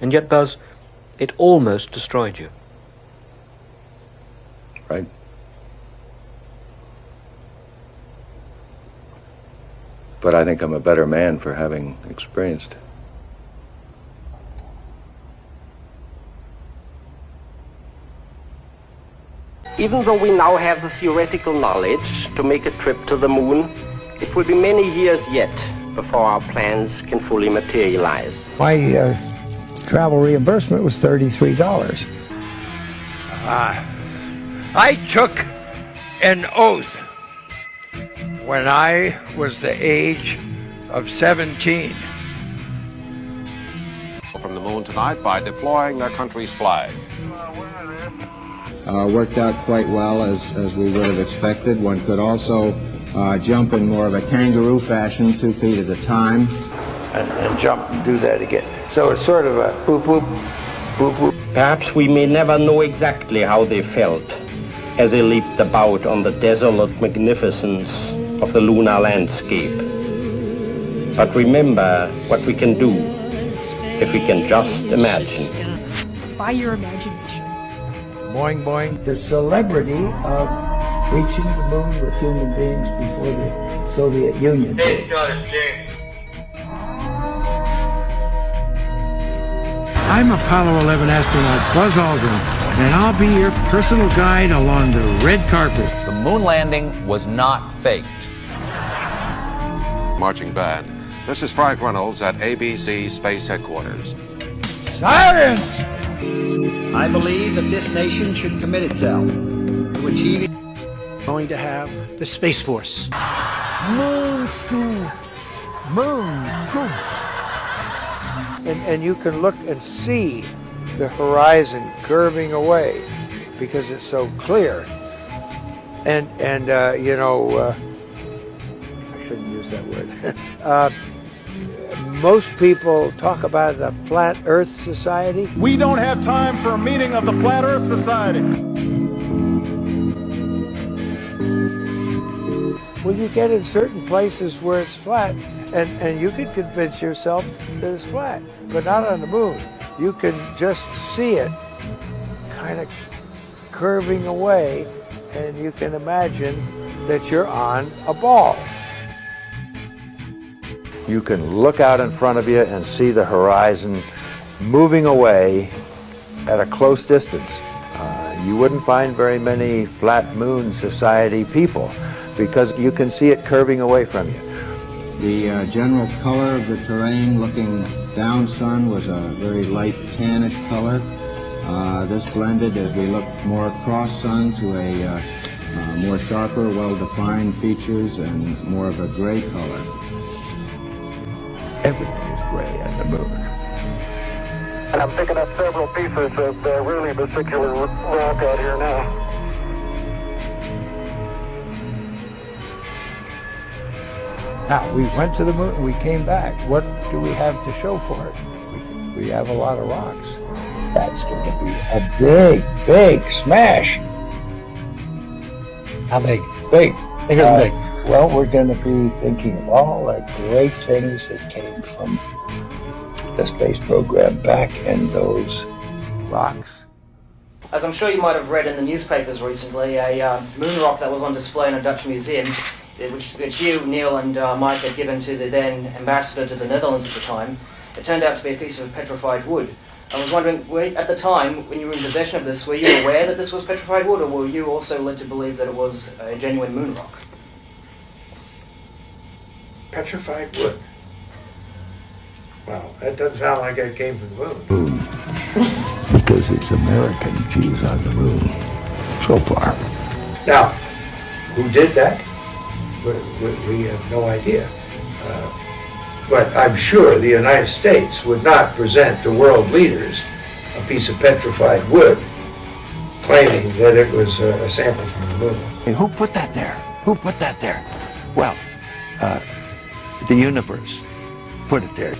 And yet, Buzz, it almost destroyed you. Right. But I think I'm a better man for having experienced it. Even though we now have the theoretical knowledge to make a trip to the moon, it will be many years yet before our plans can fully materialize. My travel reimbursement was $33. I took an oath when I was the age of 17. From the moon tonight by deploying their country's flag. Worked out quite well as we would have expected. One could also jump in more of a kangaroo fashion, 2 feet at a time. And jump and do that again. So it's sort of a boop, boop, boop, boop. Perhaps we may never know exactly how they felt as they leaped about on the desolate magnificence of the lunar landscape. But remember what we can do if we can just imagine. By your imagination. Boing, boing. The celebrity of reaching the moon with human beings before the Soviet Union did. I'm Apollo 11 astronaut Buzz Aldrin, and I'll be your personal guide along the red carpet. The moon landing was not faked. Marching band. This is Frank Reynolds at ABC Space Headquarters. Science! I believe that this nation should commit itself to achieving... Going to have the Space Force. Moon scoops. Moon scoops. And you can look and see the horizon curving away because it's so clear. And you know, I shouldn't use that word. Most people talk about the Flat Earth Society. We don't have time for a meeting of the Flat Earth Society. Well, you get in certain places where it's flat, and you can convince yourself that it's flat, but not on the moon. You can just see it kind of curving away, and you can imagine that you're on a ball. You can look out in front of you and see the horizon moving away at a close distance. You wouldn't find very many Flat Moon Society people because you can see it curving away from you. The general color of the terrain looking down sun was a very light tannish color. This blended as we looked more across sun to a more sharper, well-defined features and more of a gray color. Everything is gray on the moon. And I'm picking up several pieces of really vesicular rock out here now. Now, we went to the moon and we came back. What do we have to show for it? We have a lot of rocks. That's going to be a big, big smash. How big? Big. Bigger than big. Well, we're going to be thinking of all the great things that came from the space program back in those rocks. As I'm sure you might have read in the newspapers recently, a moon rock that was on display in a Dutch museum, which you, Neil, and Mike had given to the then ambassador to the Netherlands at the time, it turned out to be a piece of petrified wood. I was wondering, at the time, when you were in possession of this, were you aware that this was petrified wood, or were you also led to believe that it was a genuine moon rock? Petrified wood. Wow, that doesn't sound like it came from the moon. Because it's American Jews on the moon, so far. Now, who did that? We have no idea. But I'm sure the United States would not present to world leaders a piece of petrified wood claiming that it was a sample from the moon. Hey, who put that there? Who put that there? Well, the universe put it there.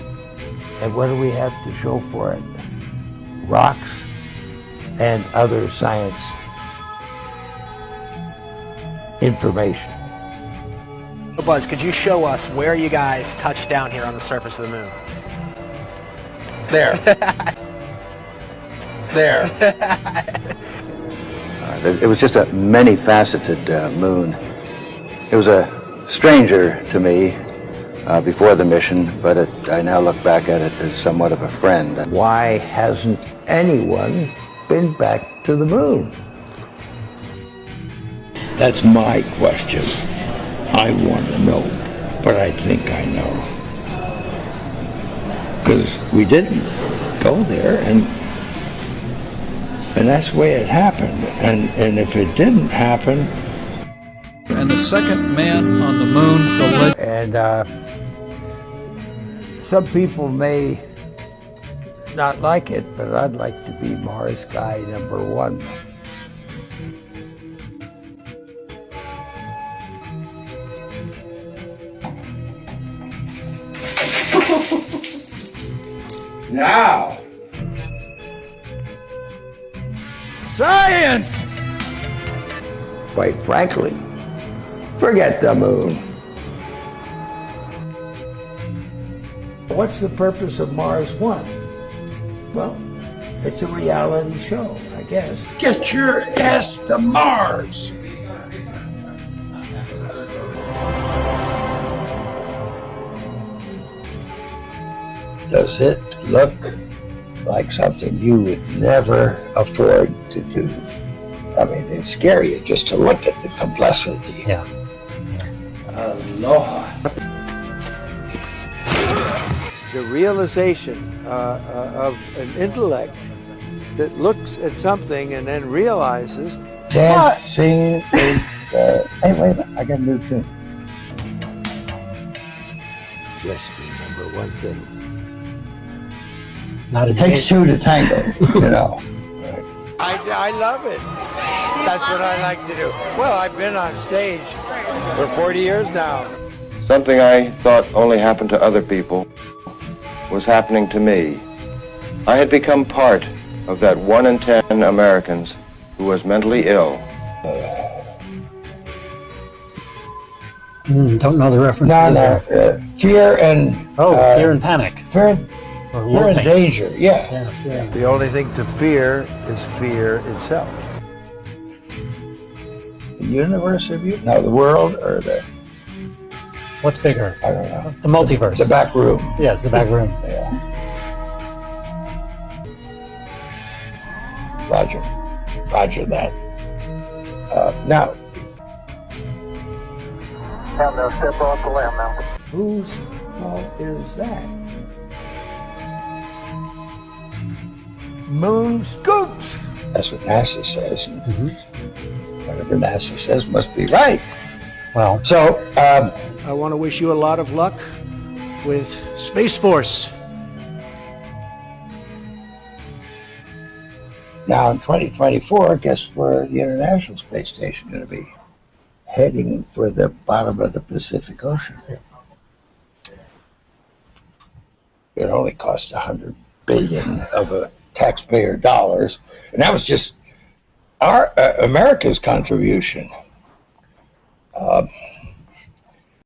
And what do we have to show for it? Rocks and other science information. Buzz, could you show us where you guys touched down here on the surface of the moon? There. there. It was just a many-faceted moon. It was a stranger to me before the mission, but I now look back at it as somewhat of a friend. Why hasn't anyone been back to the moon? That's my question. I want to know, but I think I know. Because we didn't go there, and that's the way it happened. And if it didn't happen... And the second man on the moon, And some people may not like it, but I'd like to be Mars guy #1. Now, science! Quite frankly, forget the moon. What's the purpose of Mars 1? Well, it's a reality show, I guess. Get your ass to Mars! Does it look like something you would never afford to do? I mean, it's scary just to look at the complexity. Yeah. Aloha. The realization of an intellect that looks at something and then realizes... Dancing is... Hey, wait a minute, I got a new tune. Just remember one thing. It takes two to tango, you know. I love it. That's what I like to do. Well, I've been on stage for 40 years now. Something I thought only happened to other people was happening to me. I had become part of that 1 in 10 Americans who was mentally ill. Don't know the reference. No. Fear and... fear and panic. Fear and danger, yeah. Yeah, it's fear. The only thing to fear is fear itself. The universe of you? No, the world or the... What's bigger? I don't know. The multiverse. The back room. Yes, the back room. Yeah. Roger that. Now. Have no step off the limb now. Whose fault is that? Moon scoops! That's what NASA says. Whatever NASA says must be right. Well. So, I want to wish you a lot of luck with Space Force. Now in 2024, guess where the International Space Station is going to be? Heading for the bottom of the Pacific Ocean. It only cost $100 billion of taxpayer dollars, and that was just our America's contribution.